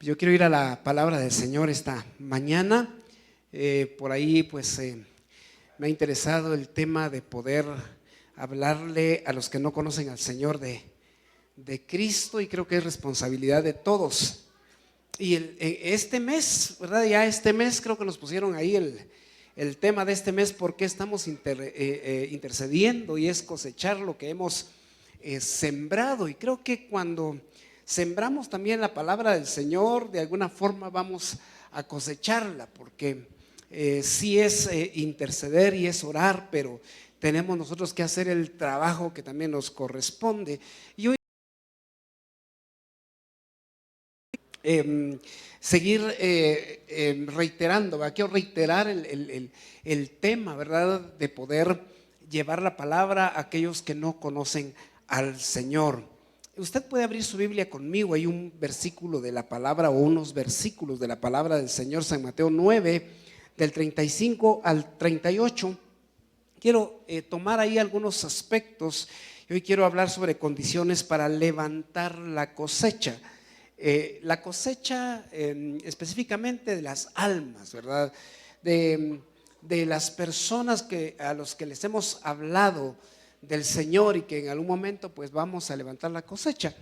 Yo quiero ir a la palabra del Señor esta mañana. Por ahí me ha interesado el tema de poder hablarle a los que no conocen al Señor de Cristo, y creo que es responsabilidad de todos. Y este mes, ¿verdad? Ya este mes creo que nos pusieron ahí el tema de este mes, porque estamos intercediendo, y es cosechar lo que hemos sembrado. Y creo que cuando sembramos también la palabra del Señor, de alguna forma vamos a cosecharla, porque sí es interceder y es orar, pero tenemos nosotros que hacer el trabajo que también nos corresponde. Y hoy seguir reiterando, ¿verdad? Quiero reiterar el tema, ¿verdad?, de poder llevar la palabra a aquellos que no conocen al Señor. Usted puede abrir su Biblia conmigo. Hay un versículo de la palabra, o unos versículos de la palabra del Señor, San Mateo 9, del 35 al 38. Quiero tomar ahí algunos aspectos. Hoy quiero hablar sobre condiciones para levantar la cosecha. La cosecha específicamente de las almas, ¿verdad? De las personas a los que les hemos hablado del Señor, y que en algún momento pues vamos a levantar la cosecha.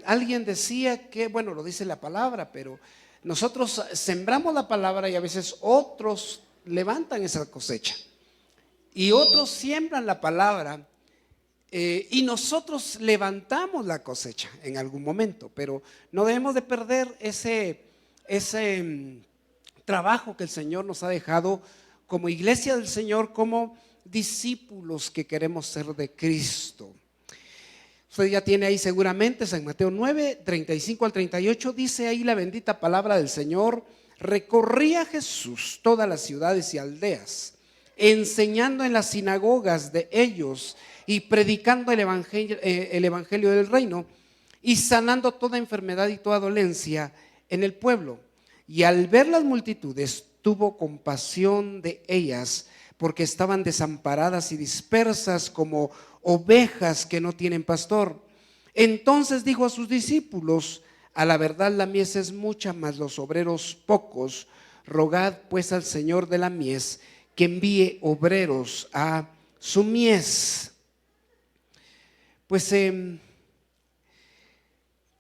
Alguien decía que, bueno, lo dice la palabra, pero nosotros sembramos la palabra y a veces otros levantan esa cosecha, y otros siembran la palabra y nosotros levantamos la cosecha en algún momento. Pero no debemos de perder ese trabajo que el Señor nos ha dejado como iglesia del Señor, como discípulos que queremos ser de Cristo. Usted ya tiene ahí seguramente San Mateo 9, 35 al 38, dice ahí la bendita palabra del Señor: recorría Jesús todas las ciudades y aldeas, enseñando en las sinagogas de ellos y predicando el evangelio del reino, y sanando toda enfermedad y toda dolencia en el pueblo. Y al ver las multitudes, tuvo compasión de ellas, porque estaban desamparadas y dispersas como ovejas que no tienen pastor. Entonces dijo a sus discípulos: a la verdad la mies es mucha, mas los obreros pocos. Rogad pues al Señor de la mies que envíe obreros a su mies. Pues el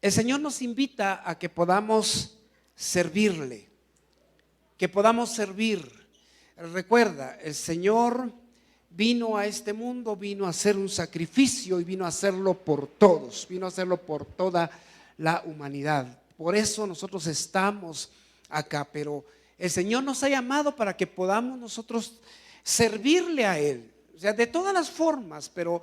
Señor nos invita a que podamos servirle, que podamos servir. Recuerda, el Señor vino a este mundo, vino a hacer un sacrificio, y vino a hacerlo por todos, vino a hacerlo por toda la humanidad. Por eso nosotros estamos acá, pero el Señor nos ha llamado para que podamos nosotros servirle a Él, o sea, de todas las formas. Pero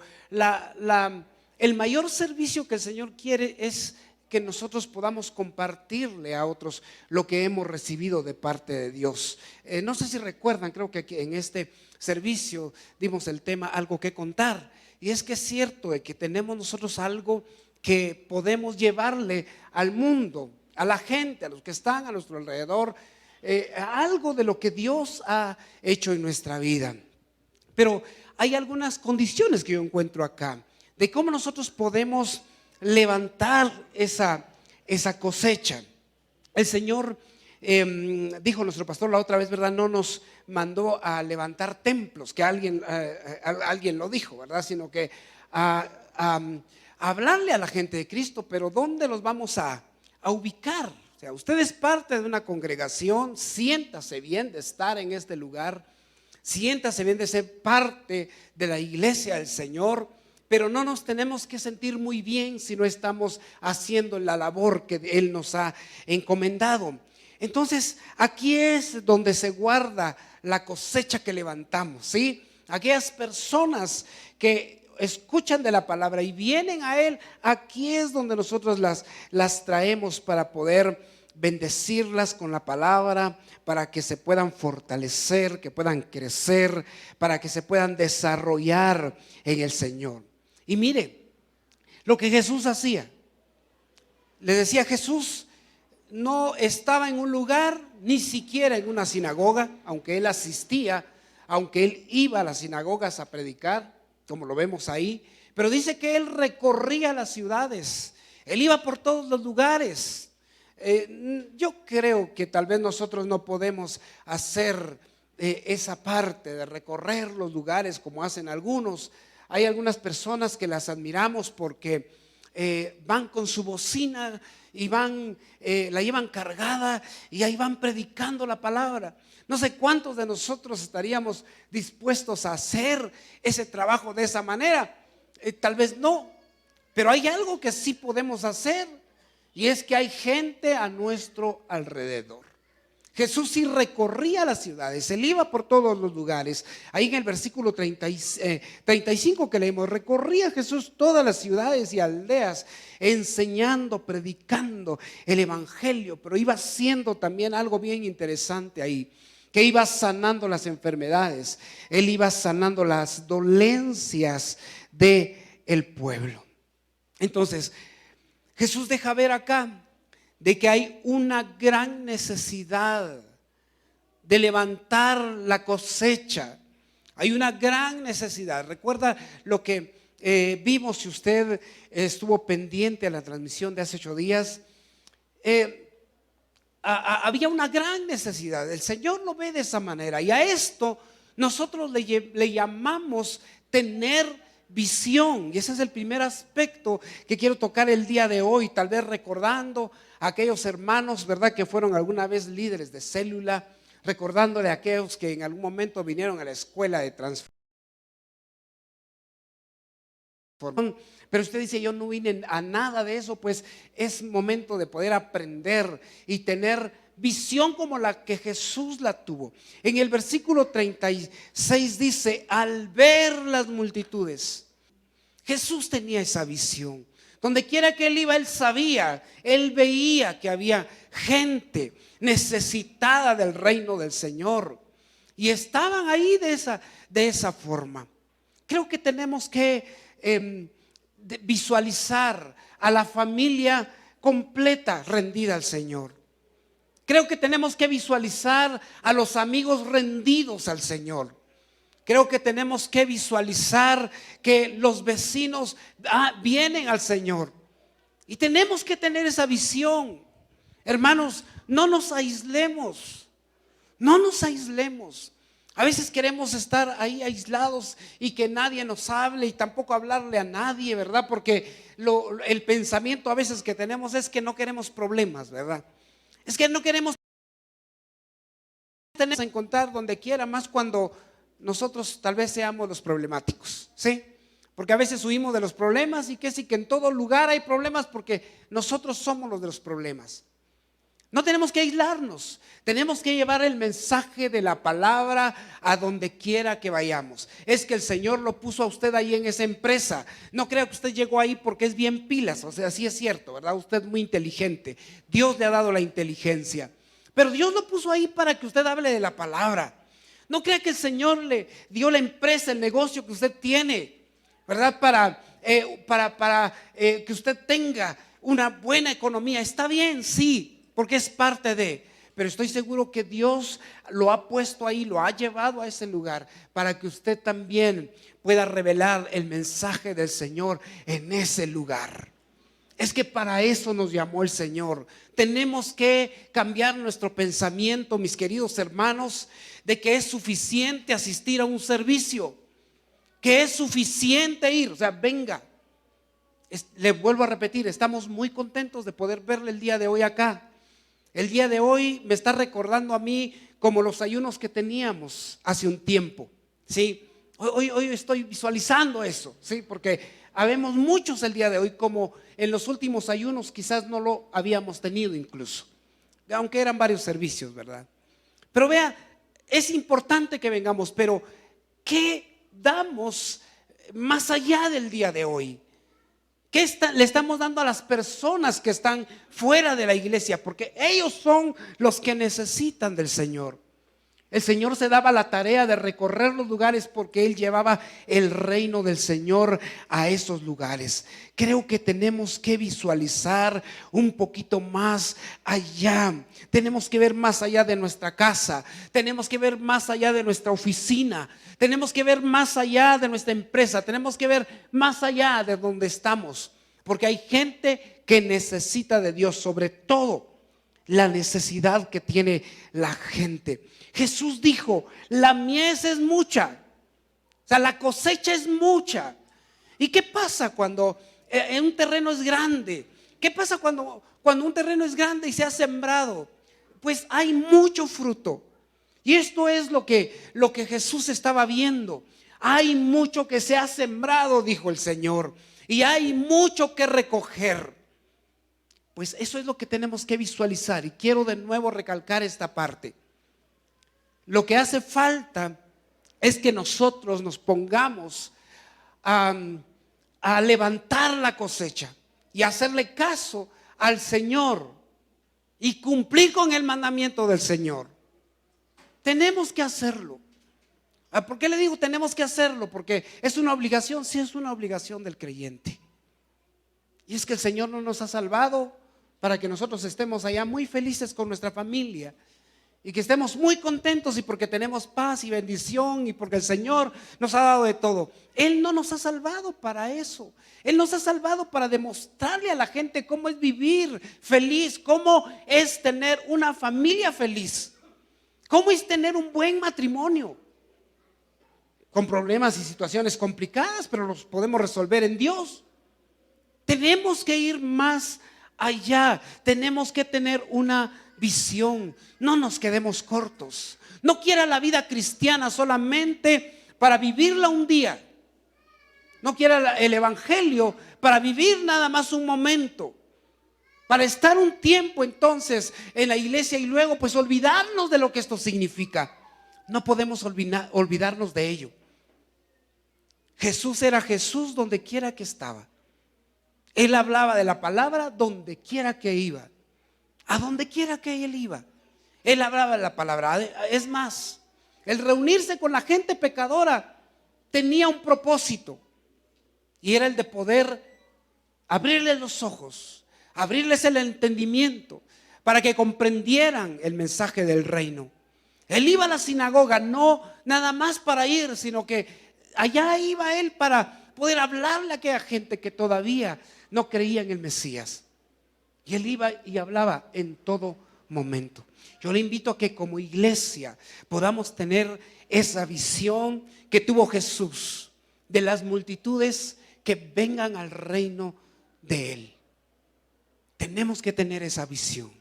el mayor servicio que el Señor quiere es que nosotros podamos compartirle a otros lo que hemos recibido de parte de Dios. No sé si recuerdan, creo que aquí en este servicio dimos el tema algo que contar, y es que es cierto de que tenemos nosotros algo que podemos llevarle al mundo, a la gente, a los que están a nuestro alrededor, algo de lo que Dios ha hecho en nuestra vida. Pero hay algunas condiciones que yo encuentro acá de cómo nosotros podemos levantar esa cosecha. El Señor dijo nuestro pastor la otra vez, ¿verdad? No nos mandó a levantar templos, que alguien lo dijo, ¿verdad? Sino que a hablarle a la gente de Cristo. Pero ¿dónde los vamos a ubicar? O sea, usted es parte de una congregación, siéntase bien de estar en este lugar, siéntase bien de ser parte de la iglesia del Señor. Pero no nos tenemos que sentir muy bien si no estamos haciendo la labor que Él nos ha encomendado. Entonces, aquí es donde se guarda la cosecha que levantamos, ¿sí? Aquellas personas que escuchan de la palabra y vienen a Él, aquí es donde nosotros las traemos para poder bendecirlas con la palabra, para que se puedan fortalecer, que puedan crecer, para que se puedan desarrollar en el Señor. Y mire lo que Jesús hacía. Le decía, Jesús no estaba en un lugar, ni siquiera en una sinagoga, aunque Él asistía, aunque Él iba a las sinagogas a predicar, como lo vemos ahí. Pero dice que Él recorría las ciudades, Él iba por todos los lugares. Yo creo que tal vez nosotros no podemos hacer esa parte de recorrer los lugares como hacen algunos. Hay algunas personas que las admiramos porque van con su bocina y van, la llevan cargada y ahí van predicando la palabra. No sé cuántos de nosotros estaríamos dispuestos a hacer ese trabajo de esa manera. Tal vez no, pero hay algo que sí podemos hacer, y es que hay gente a nuestro alrededor. Jesús sí recorría las ciudades, él iba por todos los lugares. Ahí en el versículo 35 que leemos, recorría Jesús todas las ciudades y aldeas, enseñando, predicando el evangelio, pero iba haciendo también algo bien interesante ahí, que iba sanando las enfermedades, él iba sanando las dolencias del pueblo. Entonces, Jesús deja ver acá de que hay una gran necesidad de levantar la cosecha. Hay una gran necesidad. Recuerda lo que vimos, si usted estuvo pendiente a la transmisión de hace 8 días. Había una gran necesidad. El Señor lo ve de esa manera, y a esto nosotros le llamamos tener visión. Y ese es el primer aspecto que quiero tocar el día de hoy, tal vez recordando a aquellos hermanos, ¿verdad?, que fueron alguna vez líderes de célula, recordándole a aquellos que en algún momento vinieron a la escuela de transformación. Pero usted dice: yo no vine a nada de eso. Pues es momento de poder aprender y tener visión como la que Jesús la tuvo. En el versículo 36 dice: al ver las multitudes. Jesús tenía esa visión. Donde quiera que él iba, él sabía, él veía que había gente necesitada del reino del Señor, y estaban ahí de esa forma. Creo que tenemos que visualizar a la familia completa rendida al Señor. Creo que tenemos que visualizar a los amigos rendidos al Señor. Creo que tenemos que visualizar que los vecinos vienen al Señor. Y tenemos que tener esa visión. Hermanos, no nos aislemos. No nos aislemos. A veces queremos estar ahí aislados y que nadie nos hable, y tampoco hablarle a nadie, ¿verdad? Porque el pensamiento a veces que tenemos es que no queremos problemas, ¿verdad? Es que no queremos encontrar donde quiera, más cuando nosotros tal vez seamos los problemáticos, ¿sí? Porque a veces huimos de los problemas, y que sí, que en todo lugar hay problemas porque nosotros somos los de los problemas. No tenemos que aislarnos, tenemos que llevar el mensaje de la palabra a donde quiera que vayamos. Es que el Señor lo puso a usted ahí en esa empresa. No crea que usted llegó ahí porque es bien pilas, o sea, sí es cierto, ¿verdad? Usted es muy inteligente, Dios le ha dado la inteligencia, pero Dios lo puso ahí para que usted hable de la palabra. No crea que el Señor le dio la empresa, el negocio que usted tiene, ¿verdad? Para que usted tenga una buena economía. Está bien, sí, porque es parte de, pero estoy seguro que Dios lo ha puesto ahí, lo ha llevado a ese lugar para que usted también pueda revelar el mensaje del Señor en ese lugar. Es que para eso nos llamó el Señor. Tenemos que cambiar nuestro pensamiento, mis queridos hermanos, de que es suficiente asistir a un servicio, que es suficiente ir, o sea, venga. Le vuelvo a repetir, estamos muy contentos de poder verle el día de hoy acá. El día de hoy me está recordando a mí como los ayunos que teníamos hace un tiempo, ¿sí? Hoy estoy visualizando eso, ¿sí? Porque habemos muchos el día de hoy, como en los últimos ayunos quizás no lo habíamos tenido incluso, aunque eran varios servicios, ¿verdad? Pero vea, es importante que vengamos, pero ¿qué damos más allá del día de hoy? ¿Qué le estamos dando a las personas que están fuera de la iglesia? Porque ellos son los que necesitan del Señor. El Señor se daba la tarea de recorrer los lugares porque Él llevaba el reino del Señor a esos lugares. Creo que tenemos que visualizar un poquito más allá. Tenemos que ver más allá de nuestra casa. Tenemos que ver más allá de nuestra oficina. Tenemos que ver más allá de nuestra empresa. Tenemos que ver más allá de donde estamos. Porque hay gente que necesita de Dios, sobre todo la necesidad que tiene la gente. Jesús dijo, la mies es mucha, o sea, la cosecha es mucha. ¿Y qué pasa cuando un terreno es grande? ¿Qué pasa cuando un terreno es grande y se ha sembrado? Pues hay mucho fruto. Y esto es lo que Jesús estaba viendo. Hay mucho que se ha sembrado, dijo el Señor, y hay mucho que recoger. Pues eso es lo que tenemos que visualizar. Y quiero de nuevo recalcar esta parte. Lo que hace falta es que nosotros nos pongamos a levantar la cosecha y hacerle caso al Señor y cumplir con el mandamiento del Señor. Tenemos que hacerlo. ¿Por qué le digo tenemos que hacerlo? Porque es una obligación, sí es una obligación del creyente. Y es que el Señor no nos ha salvado para que nosotros estemos allá muy felices con nuestra familia y que estemos muy contentos, y porque tenemos paz y bendición y porque el Señor nos ha dado de todo. Él no nos ha salvado para eso. Él nos ha salvado para demostrarle a la gente cómo es vivir feliz, cómo es tener una familia feliz, cómo es tener un buen matrimonio, con problemas y situaciones complicadas, pero los podemos resolver en Dios. Tenemos que ir más allá, tenemos que tener una visión, no nos quedemos cortos. No quiera la vida cristiana solamente para vivirla un día. No quiera el evangelio para vivir nada más un momento, para estar un tiempo entonces en la iglesia y luego pues olvidarnos de lo que esto significa. No podemos olvidarnos de ello. Jesús era Jesús donde quiera que estaba. Él hablaba de la palabra donde quiera que iba. A donde quiera que él iba, él hablaba de la palabra. Es más, el reunirse con la gente pecadora tenía un propósito, y era el de poder abrirles los ojos, abrirles el entendimiento, para que comprendieran el mensaje del reino. Él iba a la sinagoga no nada más para ir, sino que allá iba él para poder hablarle a aquella gente que todavía no creía en el Mesías. Y él iba y hablaba en todo momento. Yo le invito a que como iglesia podamos tener esa visión que tuvo Jesús de las multitudes que vengan al reino de Él. Tenemos que tener esa visión.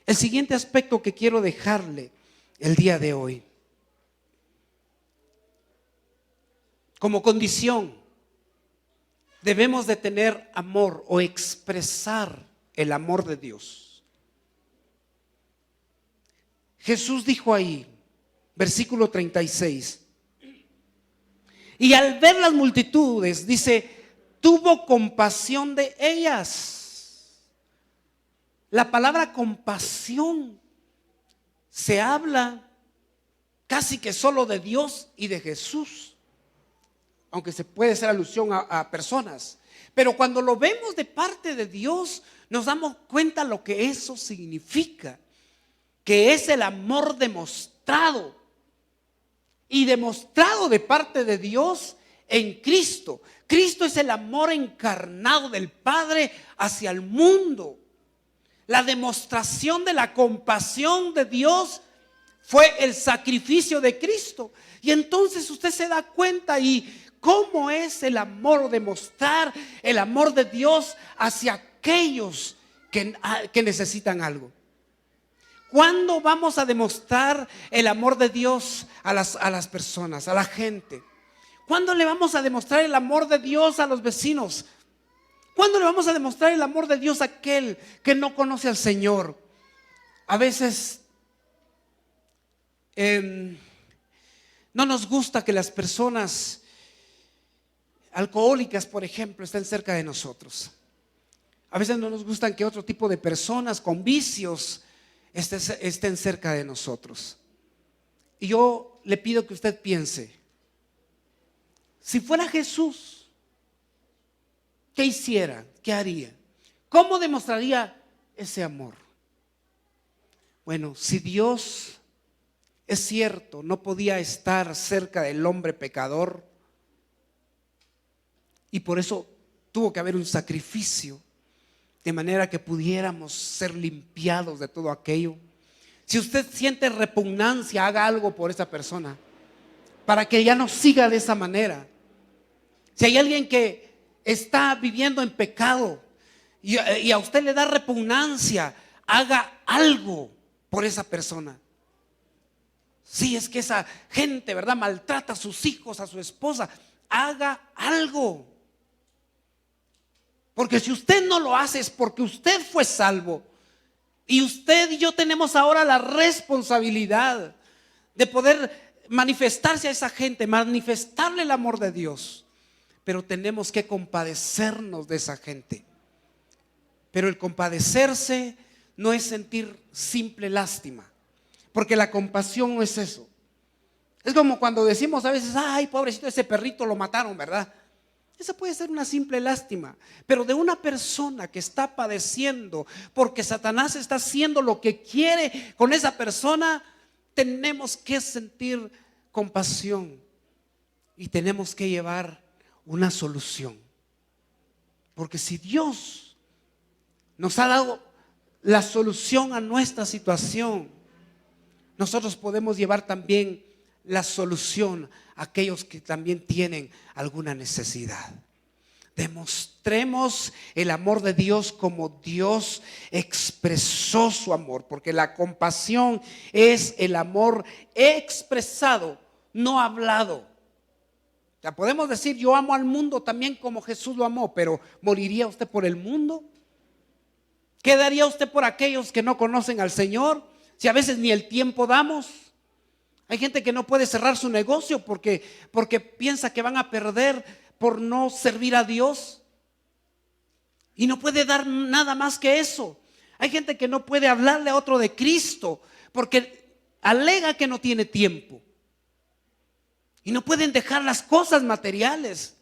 El siguiente aspecto que quiero dejarle el día de hoy, como condición, debemos de tener amor o expresar el amor de Dios. Jesús dijo ahí, versículo 36, y al ver las multitudes, dice, tuvo compasión de ellas. La palabra compasión se habla casi que solo de Dios y de Jesús, aunque se puede hacer alusión a personas. Pero cuando lo vemos de parte de Dios, nos damos cuenta lo que eso significa, que es el amor demostrado, y demostrado de parte de Dios en Cristo. Cristo es el amor encarnado del Padre hacia el mundo. La demostración de la compasión de Dios fue el sacrificio de Cristo. Y entonces usted se da cuenta y cómo es el amor, demostrar el amor de Dios hacia aquellos que necesitan algo. ¿Cuándo vamos a demostrar el amor de Dios a las personas, a la gente? ¿Cuándo le vamos a demostrar el amor de Dios a los vecinos? ¿Cuándo le vamos a demostrar el amor de Dios a aquel que no conoce al Señor? A veces no nos gusta que las personas alcohólicas, por ejemplo, estén cerca de nosotros. A veces no nos gustan que otro tipo de personas con vicios estén cerca de nosotros. Y yo le pido que usted piense, si fuera Jesús, ¿qué hiciera? ¿Qué haría? ¿Cómo demostraría ese amor? Bueno, si Dios, es cierto, no podía estar cerca del hombre pecador, y por eso tuvo que haber un sacrificio, de manera que pudiéramos ser limpiados de todo aquello. Si usted siente repugnancia, haga algo por esa persona para que ya no siga de esa manera. Si hay alguien que está viviendo en pecado y a usted le da repugnancia, haga algo por esa persona. Si es que esa gente, ¿verdad?, maltrata a sus hijos, a su esposa, haga algo. Porque si usted no lo hace es porque usted fue salvo. Y usted y yo tenemos ahora la responsabilidad de poder manifestarse a esa gente, manifestarle el amor de Dios. Pero tenemos que compadecernos de esa gente. Pero el compadecerse no es sentir simple lástima, porque la compasión no es eso. Es como cuando decimos a veces: ay, pobrecito, ese perrito lo mataron, ¿verdad? Esa puede ser una simple lástima, pero de una persona que está padeciendo porque Satanás está haciendo lo que quiere con esa persona, tenemos que sentir compasión y tenemos que llevar una solución. Porque si Dios nos ha dado la solución a nuestra situación, nosotros podemos llevar también la solución a aquellos que también tienen alguna necesidad. Demostremos el amor de Dios como Dios expresó su amor, porque la compasión es el amor expresado, no hablado. O sea, podemos decir: yo amo al mundo también como Jesús lo amó, pero ¿moriría usted por el mundo? ¿Qué daría usted por aquellos que no conocen al Señor? Si a veces ni el tiempo damos. Hay gente que no puede cerrar su negocio porque piensa que van a perder por no servir a Dios. Y no puede dar nada más que eso. Hay gente que no puede hablarle a otro de Cristo porque alega que no tiene tiempo. Y no pueden dejar las cosas materiales.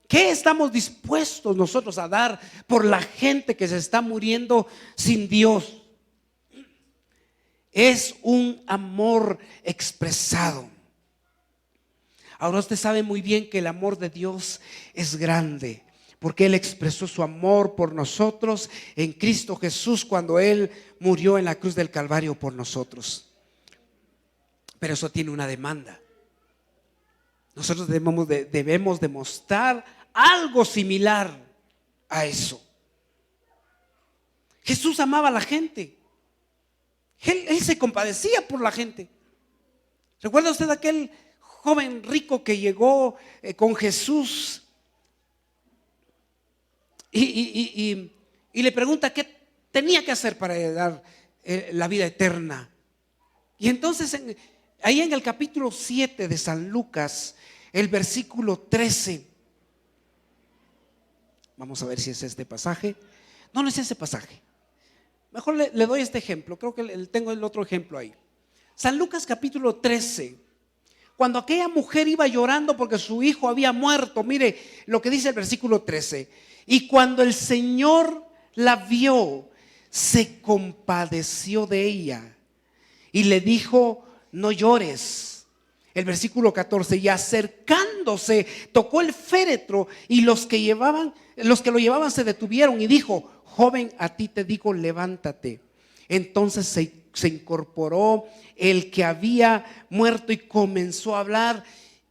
¿Qué estamos dispuestos nosotros a dar por la gente que se está muriendo sin Dios? Es un amor expresado. Ahora usted sabe muy bien que el amor de Dios es grande, porque Él expresó su amor por nosotros en Cristo Jesús cuando Él murió en la cruz del Calvario por nosotros. Pero eso tiene una demanda. Nosotros debemos demostrar algo similar a eso. Jesús amaba a la gente. Él se compadecía por la gente. ¿Recuerda usted aquel joven rico que llegó con Jesús y le pregunta qué tenía que hacer para dar la vida eterna? Y entonces ahí en el capítulo 7 de San Lucas, el versículo 13, vamos a ver si es este pasaje. No es ese pasaje. Mejor le doy este ejemplo. Creo que tengo el otro ejemplo ahí. San Lucas capítulo 13. Cuando aquella mujer iba llorando porque su hijo había muerto, mire lo que dice el versículo 13. Y cuando el Señor la vio, se compadeció de ella y le dijo: no llores. El versículo 14. Y acercándose, tocó el féretro, y los que lo llevaban se detuvieron, y dijo: joven, a ti te digo, levántate. Entonces se incorporó el que había muerto y comenzó a hablar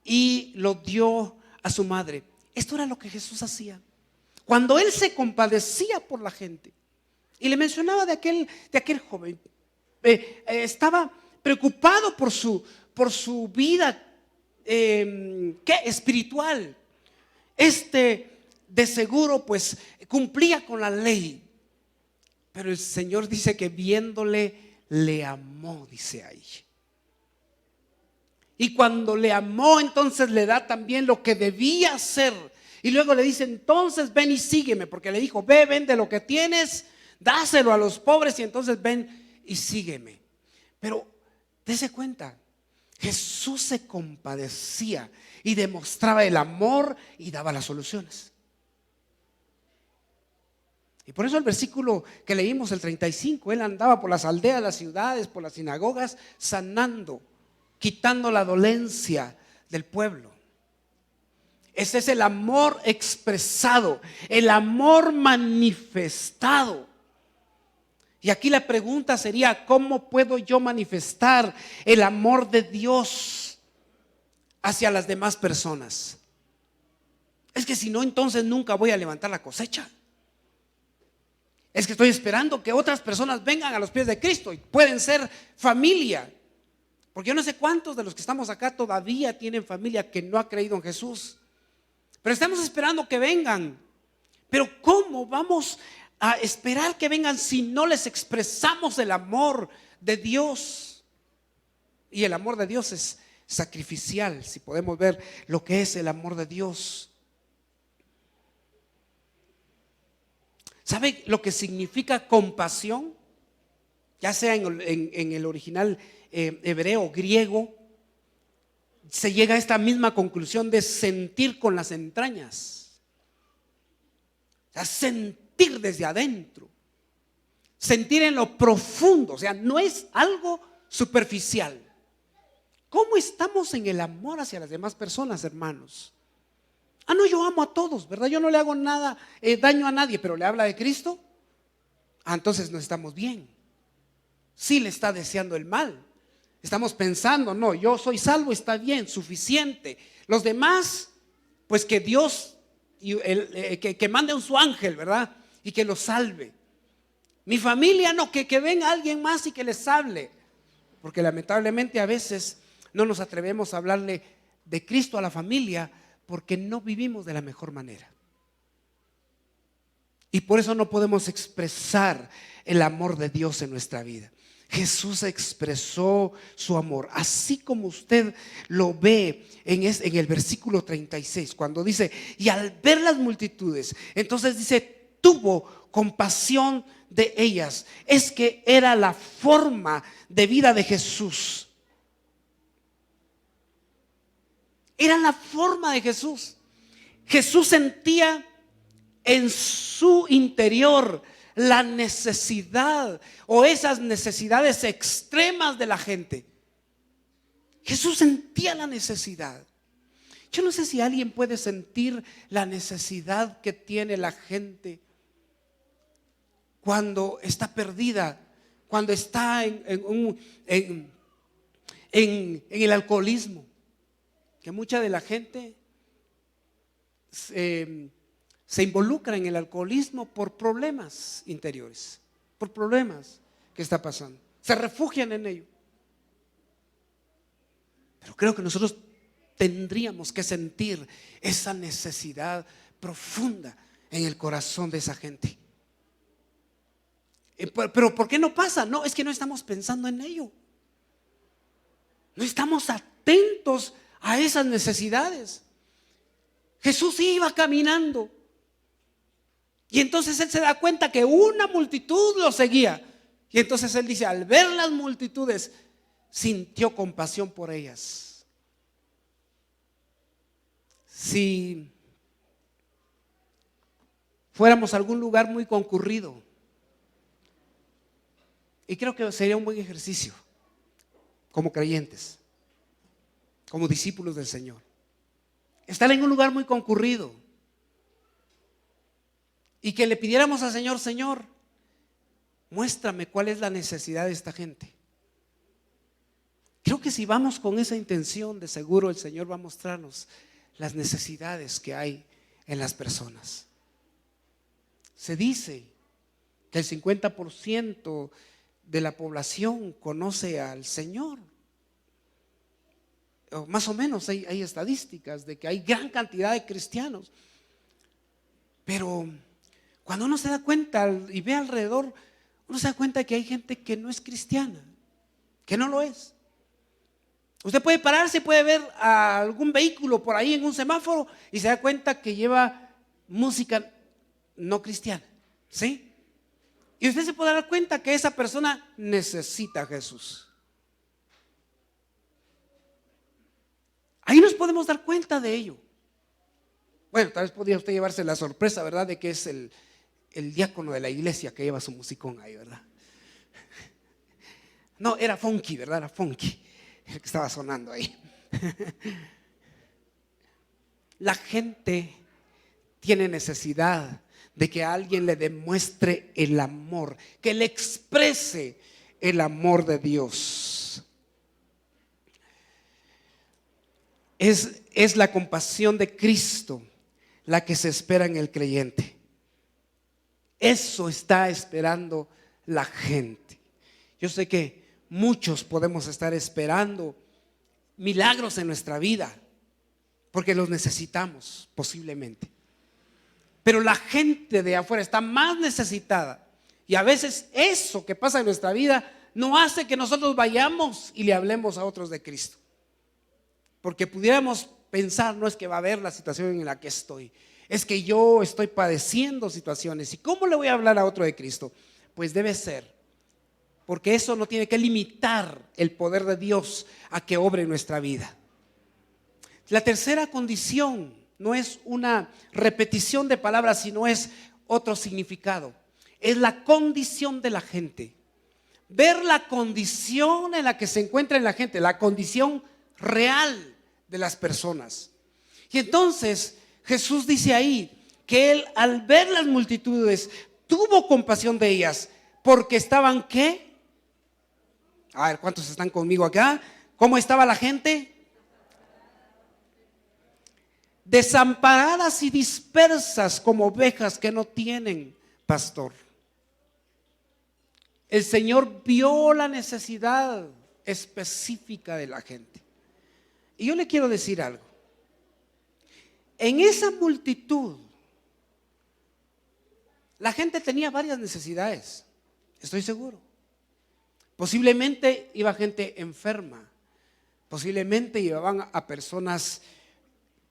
y lo dio a su madre. Esto era lo que Jesús hacía cuando Él se compadecía por la gente. Y le mencionaba de aquel joven. Estaba preocupado por su vida espiritual. De seguro pues cumplía con la ley, pero el Señor dice que viéndole le amó, dice ahí. Y cuando le amó, entonces le da también lo que debía hacer. Y luego le dice: entonces ven y sígueme, porque le dijo: ve, vende lo que tienes, dáselo a los pobres y entonces ven y sígueme. Pero dése cuenta, Jesús se compadecía y demostraba el amor y daba las soluciones. Y por eso el versículo que leímos, el 35, Él andaba por las aldeas, las ciudades, por las sinagogas, sanando, quitando la dolencia del pueblo. Ese es el amor expresado, el amor manifestado. Y aquí la pregunta sería: ¿cómo puedo yo manifestar el amor de Dios hacia las demás personas? Es que si no, entonces nunca voy a levantar la cosecha. Es que estoy esperando que otras personas vengan a los pies de Cristo, y pueden ser familia, porque yo no sé cuántos de los que estamos acá todavía tienen familia que no ha creído en Jesús, pero estamos esperando que vengan. Pero ¿cómo vamos a esperar que vengan si no les expresamos el amor de Dios? Y el amor de Dios es sacrificial. Si podemos ver lo que es el amor de Dios, ¿sabe lo que significa compasión? Ya sea en el original hebreo o griego, se llega a esta misma conclusión de sentir con las entrañas. O sea, sentir desde adentro, sentir en lo profundo. O sea, no es algo superficial. ¿Cómo estamos en el amor hacia las demás personas, hermanos? No, yo amo a todos, ¿verdad? Yo no le hago nada, daño a nadie, pero le habla de Cristo. Entonces no estamos bien. Sí le está deseando el mal. Estamos pensando: no, yo soy salvo, está bien, suficiente. Los demás, pues que Dios que mande a su ángel, ¿verdad? Y que los salve. Mi familia, no, que venga alguien más y que les hable. Porque lamentablemente a veces no nos atrevemos a hablarle de Cristo a la familia, porque no vivimos de la mejor manera. Y por eso no podemos expresar el amor de Dios en nuestra vida. Jesús expresó su amor, así como usted lo ve en el versículo 36, cuando dice: y al ver las multitudes, entonces dice, tuvo compasión de ellas. Es que era la forma de vida de Jesús. Era la forma de Jesús. Jesús sentía en su interior la necesidad, o esas necesidades extremas de la gente. Jesús sentía la necesidad. Yo no sé si alguien puede sentir la necesidad que tiene la gente cuando está perdida, cuando está en el alcoholismo. Que mucha de la gente se involucra en el alcoholismo por problemas interiores, por problemas que está pasando. Se refugian en ello. Pero creo que nosotros tendríamos que sentir esa necesidad profunda en el corazón de esa gente. Pero ¿por qué no pasa? No, es que no estamos pensando en ello. No estamos atentos a esas necesidades. Jesús iba caminando y entonces él se da cuenta que una multitud lo seguía. Y entonces él dice: al ver las multitudes, sintió compasión por ellas. Si fuéramos a algún lugar muy concurrido, y creo que sería un buen ejercicio como creyentes, como discípulos del Señor, estar en un lugar muy concurrido y que le pidiéramos al Señor: Señor, muéstrame cuál es la necesidad de esta gente. Creo que si vamos con esa intención, de seguro el Señor va a mostrarnos las necesidades que hay en las personas. Se dice que el 50% de la población conoce al Señor. O más o menos hay estadísticas de que hay gran cantidad de cristianos. Pero cuando uno se da cuenta y ve alrededor, uno se da cuenta que hay gente que no es cristiana, que no lo es. Usted puede pararse, puede ver a algún vehículo por ahí en un semáforo y se da cuenta que lleva música no cristiana, ¿sí? Y usted se puede dar cuenta que esa persona necesita a Jesús. Ahí nos podemos dar cuenta de ello. Bueno, tal vez podría usted llevarse la sorpresa, ¿verdad?, de que es el diácono de la iglesia que lleva su musicón ahí, ¿verdad? No, era funky, ¿verdad? Era funky el que estaba sonando ahí. La gente tiene necesidad de que alguien le demuestre el amor, que le exprese el amor de Dios. Es la compasión de Cristo la que se espera en el creyente. Eso está esperando la gente. Yo sé que muchos podemos estar esperando milagros en nuestra vida, porque los necesitamos posiblemente. Pero la gente de afuera está más necesitada. Y a veces eso que pasa en nuestra vida no hace que nosotros vayamos y le hablemos a otros de Cristo. Porque pudiéramos pensar, no es que va a haber la situación en la que estoy, es que yo estoy padeciendo situaciones. ¿Y cómo le voy a hablar a otro de Cristo? Pues debe ser, porque eso no tiene que limitar el poder de Dios a que obre en nuestra vida. La tercera condición no es una repetición de palabras, sino es otro significado. Es la condición de la gente. Ver la condición en la que se encuentra la gente, la condición real de las personas. Y entonces Jesús dice ahí que él, al ver las multitudes, tuvo compasión de ellas, porque estaban ¿qué? A ver, ¿cuántos están conmigo acá? ¿Cómo estaba la gente? Desamparadas y dispersas como ovejas que no tienen pastor. El Señor vio la necesidad específica de la gente. Y yo le quiero decir algo. En esa multitud, la gente tenía varias necesidades, estoy seguro. Posiblemente iba gente enferma, posiblemente llevaban a personas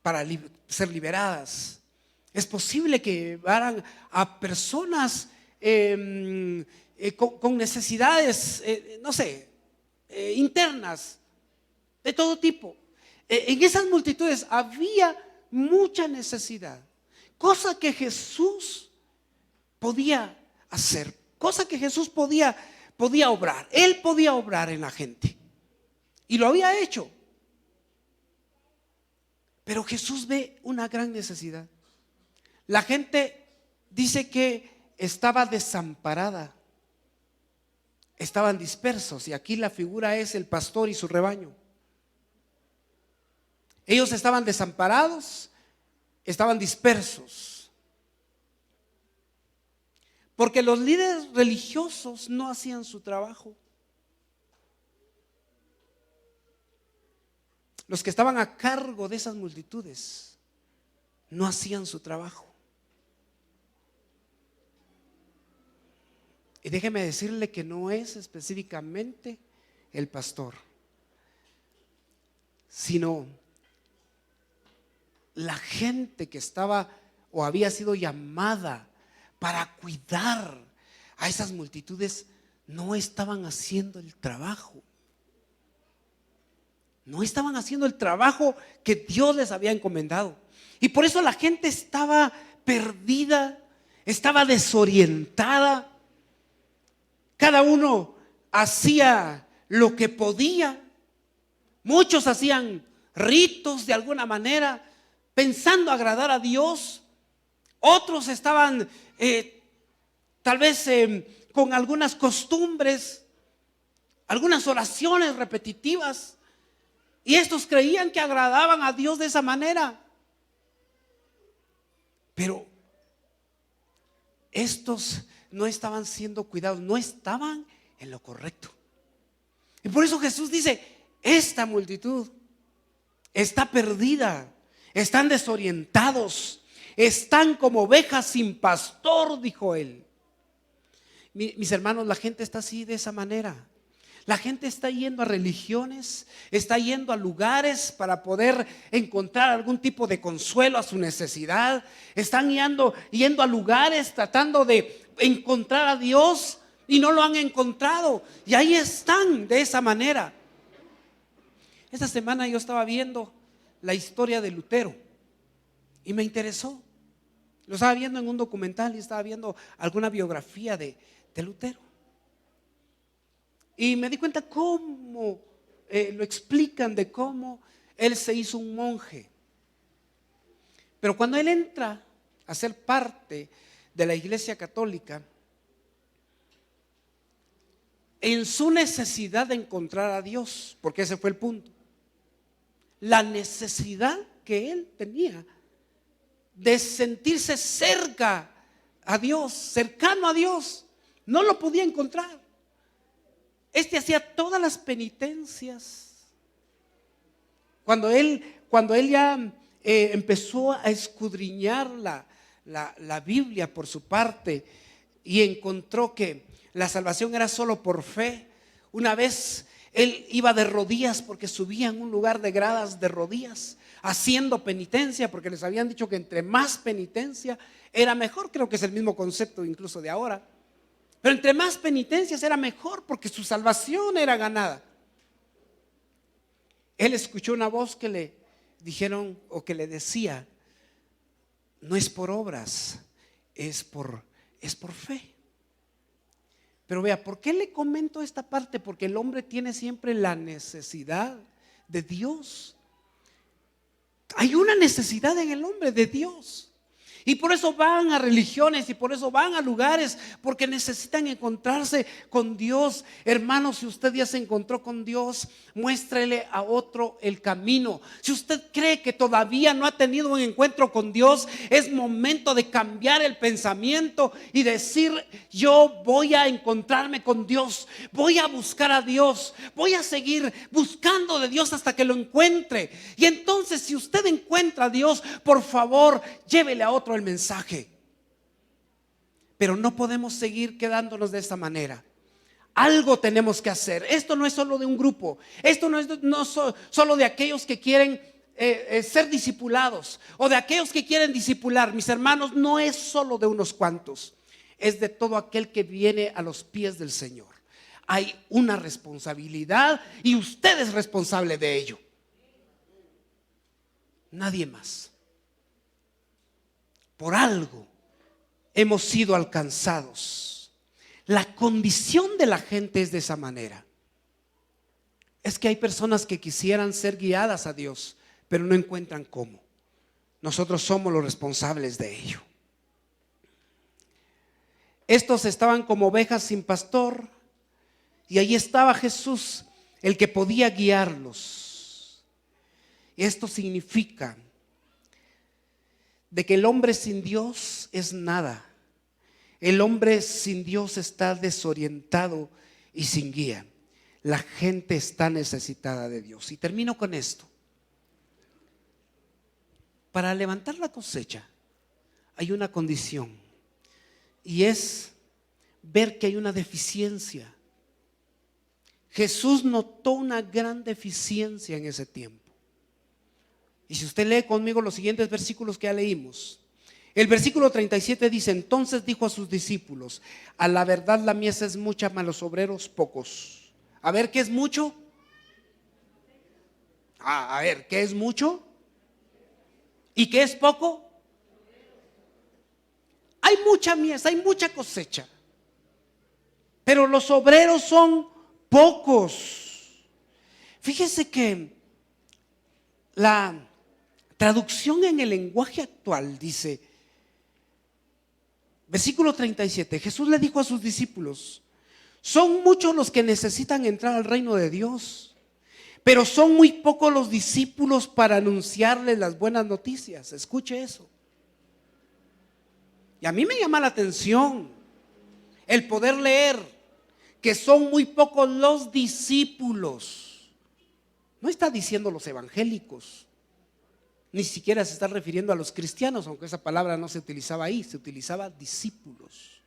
para ser liberadas. Es posible que llevaran a personas con necesidades, no sé, internas, de todo tipo. En esas multitudes había mucha necesidad, cosa que Jesús podía hacer, cosa que Jesús podía obrar. Él podía obrar en la gente y lo había hecho. Pero Jesús ve una gran necesidad. La gente dice que estaba desamparada, estaban dispersos, y aquí la figura es el pastor y su rebaño. Ellos estaban desamparados, estaban dispersos, porque los líderes religiosos no hacían su trabajo. Los que estaban a cargo de esas multitudes no hacían su trabajo. Y déjeme decirle que no es específicamente el pastor, sino la gente que estaba o había sido llamada para cuidar a esas multitudes no estaban haciendo el trabajo. No estaban haciendo el trabajo que Dios les había encomendado. Y por eso la gente estaba perdida, estaba desorientada. Cada uno hacía lo que podía. Muchos hacían ritos de alguna manera, pensando agradar a Dios. Otros estaban tal vez con algunas costumbres, algunas oraciones repetitivas. Y estos creían que agradaban a Dios de esa manera. Pero estos no estaban siendo cuidados, no estaban en lo correcto. Y por eso Jesús dice, esta multitud está perdida, están desorientados, están como ovejas sin pastor, dijo él. Mis hermanos, la gente está así, de esa manera. La gente está yendo a religiones, está yendo a lugares para poder encontrar algún tipo de consuelo a su necesidad. Están yendo a lugares tratando de encontrar a Dios y no lo han encontrado. Y ahí están de esa manera. Esta semana yo estaba viendo la historia de Lutero y me interesó. Lo estaba viendo en un documental y estaba viendo alguna biografía de Lutero. Y me di cuenta cómo lo explican, de cómo él se hizo un monje. Pero cuando él entra a ser parte de la Iglesia Católica, en su necesidad de encontrar a Dios, porque ese fue el punto, la necesidad que él tenía de sentirse cerca a Dios, cercano a Dios, no lo podía encontrar. Hacía todas las penitencias. Cuando él ya empezó a escudriñar la Biblia por su parte y encontró que la salvación era solo por fe, una vez él iba de rodillas porque subía en un lugar de gradas de rodillas, haciendo penitencia, porque les habían dicho que entre más penitencia era mejor. Creo que es el mismo concepto incluso de ahora, pero entre más penitencias era mejor porque su salvación era ganada. Él escuchó una voz que le dijeron o que le decía: no es por obras, es por fe. Pero vea, ¿por qué le comento esta parte? Porque el hombre tiene siempre la necesidad de Dios. Hay una necesidad en el hombre de Dios. Y por eso van a religiones y por eso van a lugares, porque necesitan encontrarse con Dios. Hermano, si usted ya se encontró con Dios, muéstrele a otro el camino. Si usted cree que todavía no ha tenido un encuentro con Dios, es momento de cambiar el pensamiento y decir: yo voy a encontrarme con Dios, voy a buscar a Dios, voy a seguir buscando de Dios hasta que lo encuentre. Y entonces, si usted encuentra a Dios, por favor, llévele a otro el mensaje. Pero no podemos seguir quedándonos de esta manera. Algo tenemos que hacer. Esto no es solo de un grupo. Esto no es solo de aquellos que quieren ser discipulados o de aquellos que quieren discipular. Mis hermanos, no es solo de unos cuantos. Es de todo aquel que viene a los pies del Señor. Hay una responsabilidad y usted es responsable de ello. Nadie más. Por algo hemos sido alcanzados. La condición de la gente es de esa manera. Es que hay personas que quisieran ser guiadas a Dios, pero no encuentran cómo. Nosotros somos los responsables de ello. Estos estaban como ovejas sin pastor, y ahí estaba Jesús, el que podía guiarlos. Esto significa de que el hombre sin Dios es nada. El hombre sin Dios está desorientado y sin guía. La gente está necesitada de Dios. Y termino con esto. Para levantar la cosecha hay una condición, y es ver que hay una deficiencia. Jesús notó una gran deficiencia en ese tiempo. Y si usted lee conmigo los siguientes versículos que ya leímos, el versículo 37 dice: entonces dijo a sus discípulos: a la verdad la mies es mucha, mas los obreros pocos. A ver, ¿qué es mucho? A ver, ¿qué es mucho? ¿Y qué es poco? Hay mucha mies, hay mucha cosecha, pero los obreros son pocos. Fíjese que la traducción en el lenguaje actual dice, versículo 37, Jesús le dijo a sus discípulos: son muchos los que necesitan entrar al reino de Dios, pero son muy pocos los discípulos para anunciarles las buenas noticias. Escuche eso. Y a mí me llama la atención el poder leer que son muy pocos los discípulos. No está diciendo los evangélicos, ni siquiera se está refiriendo a los cristianos, aunque esa palabra no se utilizaba ahí, se utilizaba discípulos.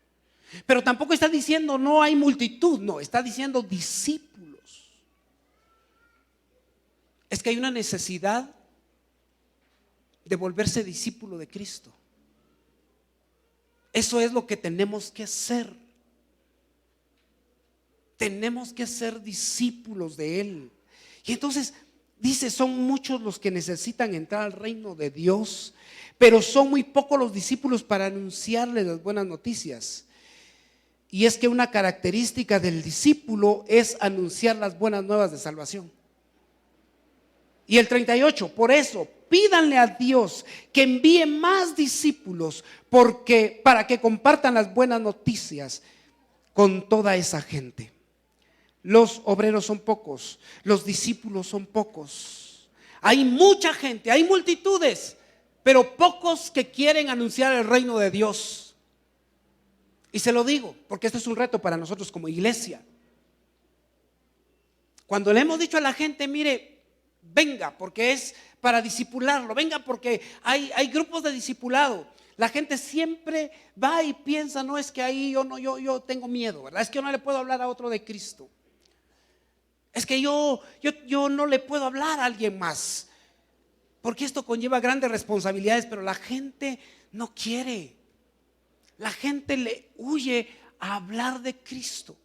Pero tampoco está diciendo no hay multitud, no, está diciendo discípulos. Es que hay una necesidad de volverse discípulo de Cristo. Eso es lo que tenemos que hacer. Tenemos que ser discípulos de Él. Y entonces dice: son muchos los que necesitan entrar al reino de Dios, pero son muy pocos los discípulos para anunciarles las buenas noticias. Y es que una característica del discípulo es anunciar las buenas nuevas de salvación. Y el 38, por eso pídanle a Dios que envíe más discípulos para que compartan las buenas noticias con toda esa gente. Los obreros son pocos, los discípulos son pocos. Hay mucha gente, hay multitudes, pero pocos que quieren anunciar el reino de Dios. Y se lo digo, porque este es un reto para nosotros como iglesia. Cuando le hemos dicho a la gente, mire, venga, porque es para discipularlo, venga porque hay grupos de discipulado. La gente siempre va y piensa, no es que ahí yo tengo miedo, ¿verdad? Es que yo no le puedo hablar a otro de Cristo. Es que yo no le puedo hablar a alguien más, porque esto conlleva grandes responsabilidades, pero la gente no quiere. La gente le huye a hablar de Cristo.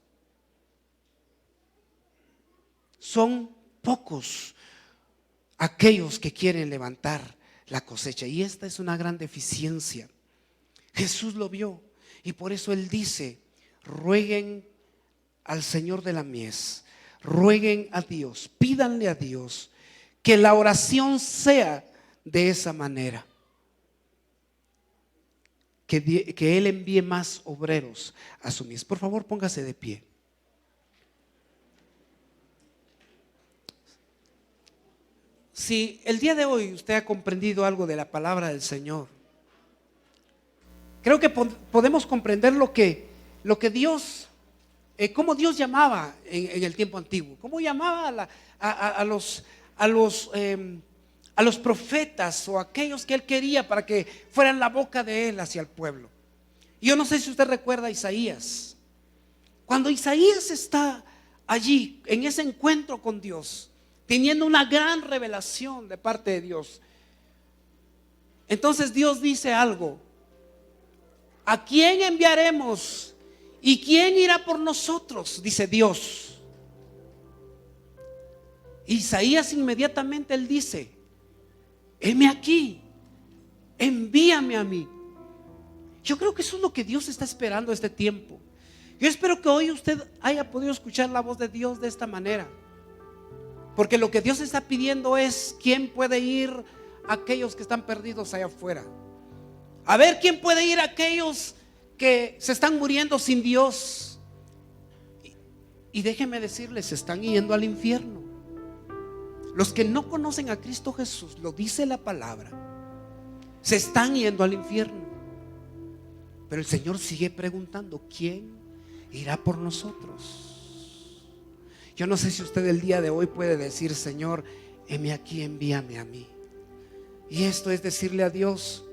Son pocos aquellos que quieren levantar la cosecha, y esta es una gran deficiencia. Jesús lo vio y por eso Él dice: rueguen al Señor de la mies, rueguen a Dios, pídanle a Dios que la oración sea de esa manera, que Él envíe más obreros a su mies. Por favor, póngase de pie. Si el día de hoy usted ha comprendido algo de la palabra del Señor, creo que podemos comprender lo que Dios, cómo Dios llamaba en el tiempo antiguo, cómo llamaba a los profetas o aquellos que Él quería para que fueran la boca de Él hacia el pueblo. Y yo no sé si usted recuerda a Isaías. Cuando Isaías está allí en ese encuentro con Dios, teniendo una gran revelación de parte de Dios, entonces Dios dice algo: ¿a quién enviaremos? ¿Y quién irá por nosotros? Dice Dios. Isaías inmediatamente él dice: heme aquí, envíame a mí. Yo creo que eso es lo que Dios está esperando este tiempo. Yo espero que hoy usted haya podido escuchar la voz de Dios de esta manera, porque lo que Dios está pidiendo es: ¿quién puede ir a aquellos que están perdidos allá afuera? A ver, ¿quién puede ir a aquellos que se están muriendo sin Dios? Y déjenme decirles, se están yendo al infierno. Los que no conocen a Cristo Jesús, lo dice la palabra, se están yendo al infierno. Pero el Señor sigue preguntando: ¿quién irá por nosotros? Yo no sé si usted el día de hoy puede decir: Señor, heme aquí, envíame a mí. Y esto es decirle a Dios: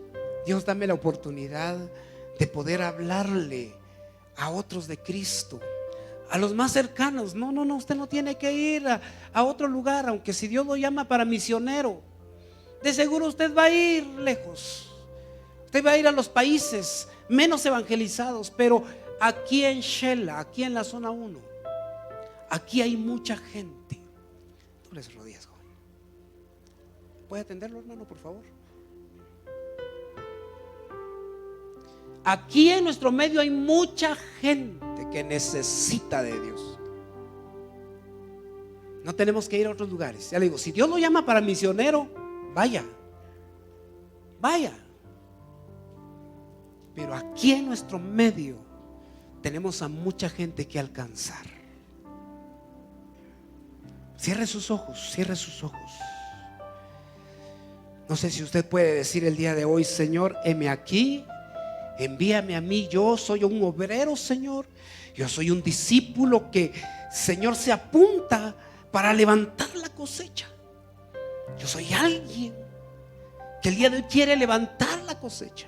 Dios, dame la oportunidad de poder hablarle a otros de Cristo, a los más cercanos. No, usted no tiene que ir a otro lugar, aunque si Dios lo llama para misionero, de seguro usted va a ir lejos. Usted va a ir a los países menos evangelizados, pero aquí en Shela, aquí en la zona 1, aquí hay mucha gente. Doble sus rodillas, joven. ¿Puede atenderlo, hermano, por favor? Aquí en nuestro medio hay mucha gente que necesita de Dios. No tenemos que ir a otros lugares. Ya le digo, si Dios lo llama para misionero, vaya. Pero aquí en nuestro medio tenemos a mucha gente que alcanzar. Cierre sus ojos, cierre sus ojos. No sé si usted puede decir el día de hoy: Señor, heme aquí, envíame a mí. Yo soy un obrero, Señor. Yo soy un discípulo que, Señor, se apunta para levantar la cosecha. Yo soy alguien que el día de hoy quiere levantar la cosecha.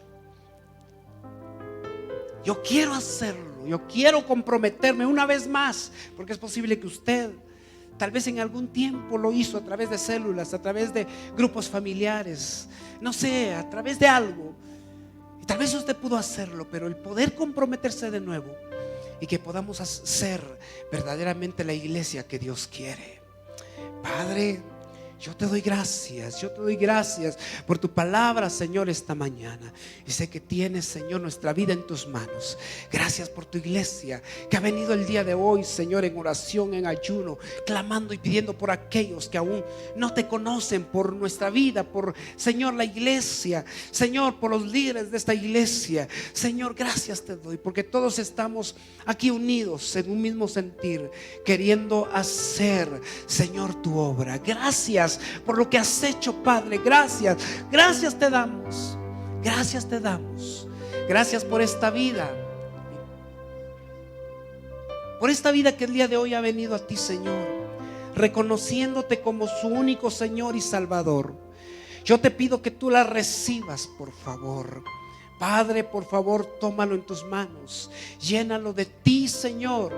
Yo quiero hacerlo, yo quiero comprometerme una vez más, porque es posible que usted tal vez en algún tiempo lo hizo a través de células, a través de grupos familiares, no sé, a través de algo. Y tal vez usted pudo hacerlo, pero el poder comprometerse de nuevo y que podamos ser verdaderamente la iglesia que Dios quiere. Padre, Yo te doy gracias por tu palabra, Señor, esta mañana. Y sé que tienes, Señor, nuestra vida en tus manos. Gracias por tu iglesia que ha venido el día de hoy, Señor, en oración, en ayuno, clamando y pidiendo por aquellos que aún no te conocen, por nuestra vida, por, Señor, la iglesia, Señor, por los líderes de esta iglesia. Señor, gracias te doy, porque todos estamos aquí unidos en un mismo sentir, queriendo hacer, Señor, tu obra. Gracias por lo que has hecho, Padre. Gracias te damos. Gracias te damos. Gracias por esta vida. Por esta vida que el día de hoy ha venido a ti, Señor, reconociéndote como su único Señor y Salvador. Yo te pido que tú la recibas, por favor. Padre, por favor, tómalo en tus manos. Llénalo de ti, Señor,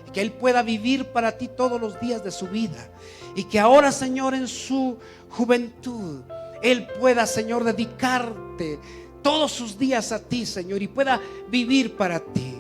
y que Él pueda vivir para ti todos los días de su vida. Y que ahora, Señor, en su juventud, Él pueda, Señor, dedicarte todos sus días a ti, Señor, y pueda vivir para ti.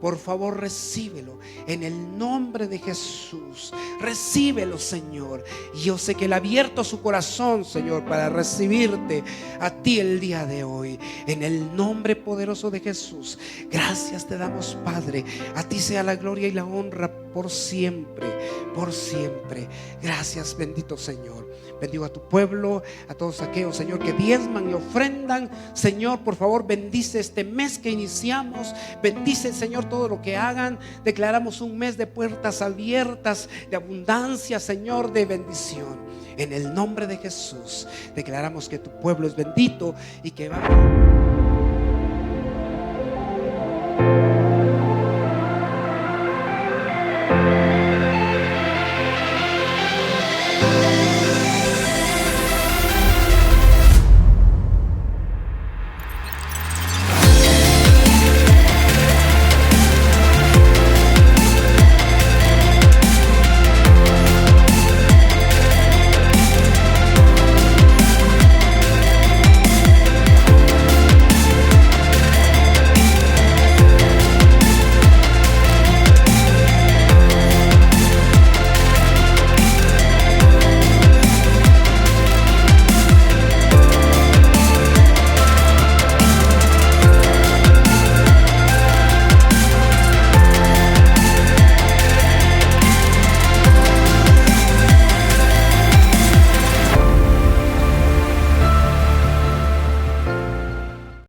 Por favor, recíbelo en el nombre de Jesús. Recíbelo, Señor. Y yo sé que Él ha abierto su corazón, Señor, para recibirte a ti el día de hoy. En el nombre poderoso de Jesús. Gracias te damos, Padre. A ti sea la gloria y la honra por siempre, por siempre. Gracias, bendito Señor. Bendigo a tu pueblo, a todos aquellos, Señor, que diezman y ofrendan. Señor, por favor, bendice este mes que iniciamos. Bendice, Señor, todo lo que hagan. Declaramos un mes de puertas abiertas, de abundancia, Señor, de bendición. En el nombre de Jesús declaramos que tu pueblo es bendito y que va